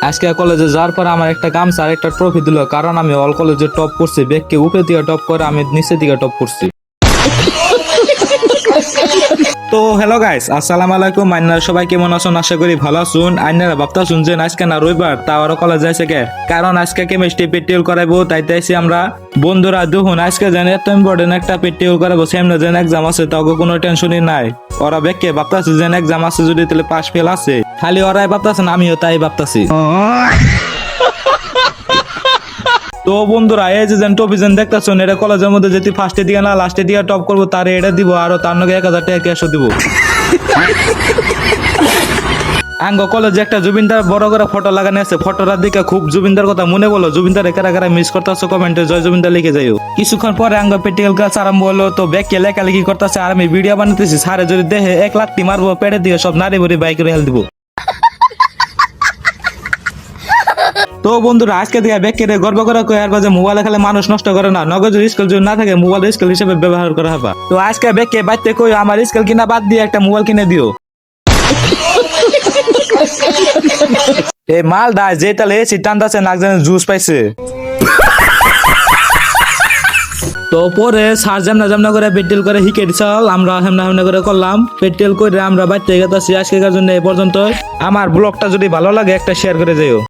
আজকে কলেজে যাওয়ার পর আমার একটা গামছা আর একটা ট্রফি দিল, কারণ আমি অল কলেজে টপ করছি। ব্যাগকে উপরে দিকে টপ করে আমি নিচের দিকে টপ করছি। তো হ্যালো গাইস, আসসালামু আলাইকুম। আইনারা সবাই কেমন আছেন? আশা করি ভালো আছেন। আইনারা ভাবতাছুন যে আজকে না রবিবার, তাও আরো কলেজ যাইছে কে? কারণ আজকে কেমিস্ট্রি প্র্যাকটিক্যাল করাইবো, তাইতে আইছি আমরা। বন্ধুরা দেখুন, আজকে জানি এত ইম্পর্টেন্ট একটা প্র্যাকটিক্যাল করাবো, সামনে যেন এক্সাম আছে, তাও কোনো টেনশনই নাই। ওরা ব্যাগকে ভাবতাছে যে এক্সাম আছে, যদি তাহলে পাস ফেল আছে। খালি ওরাই ভাবতাছেন, আমিও তাই ভাবতাছি। তো বন্ধুরা, এই যে টপি দেখতেছেন, এটা কলেজের মধ্যে যদি ফার্স্টে দিকে না লাস্টে দিকে টপ করবো, তারে এটা দিব, আর তার নাকি 1000 টাকা ক্যাশও দিব। আঙ্গ কলেজে একটা জুবিনদার বড় করে ফটো লাগানো আছে, ফটোটার দিকে খুব জুবিনদার কথা মনে বলো। জুবিনদার কারা কারা মিস করতেছো কমেন্টে জয় জুবিনদার লিখে যাইও। কিছুক্ষণ পরে আঙ্গ প্র্যাকটিক্যাল ক্লাস আরম্ভ হলো। তো ব্যাগকে লেখালেখি করতেছে আর আমি ভিডিও বানাতেছি। সারে যদি দেখে 1 লাখটি মারবো, পেটে দিয়ে সব নারী ভরি বাইক করে হেল দিব। তো বন্ধুরা, আজকে দিয়ে ব্যাগ কেটে গর্ব করে কয়ার যে মোবাইলে খেলে মানুষ নষ্ট করে না। নগদ স্কেল যদি না থাকে, মোবাইল স্কেল হিসেবে ব্যবহার করা হবে। তো আজকে ব্যাগকে বাইতে কই আমার স্কেল কিনা বাদ দিয়ে একটা মোবাইল কিনে দিও। এই মাল দা যে তালে এসি টানতাছে, নাক জানে জুস পাইছে। তো পরে স্যার জামনা করে পেট্রোল করে হিকে দিছাল, আমরা হেমনা করে করলাম। পেট্রোল করে আমরা বাইতে গেতাছি। আজকের জন্য এই পর্যন্ত। আমার ব্লগটা যদি ভালো লাগে একটা শেয়ার করে যাইও।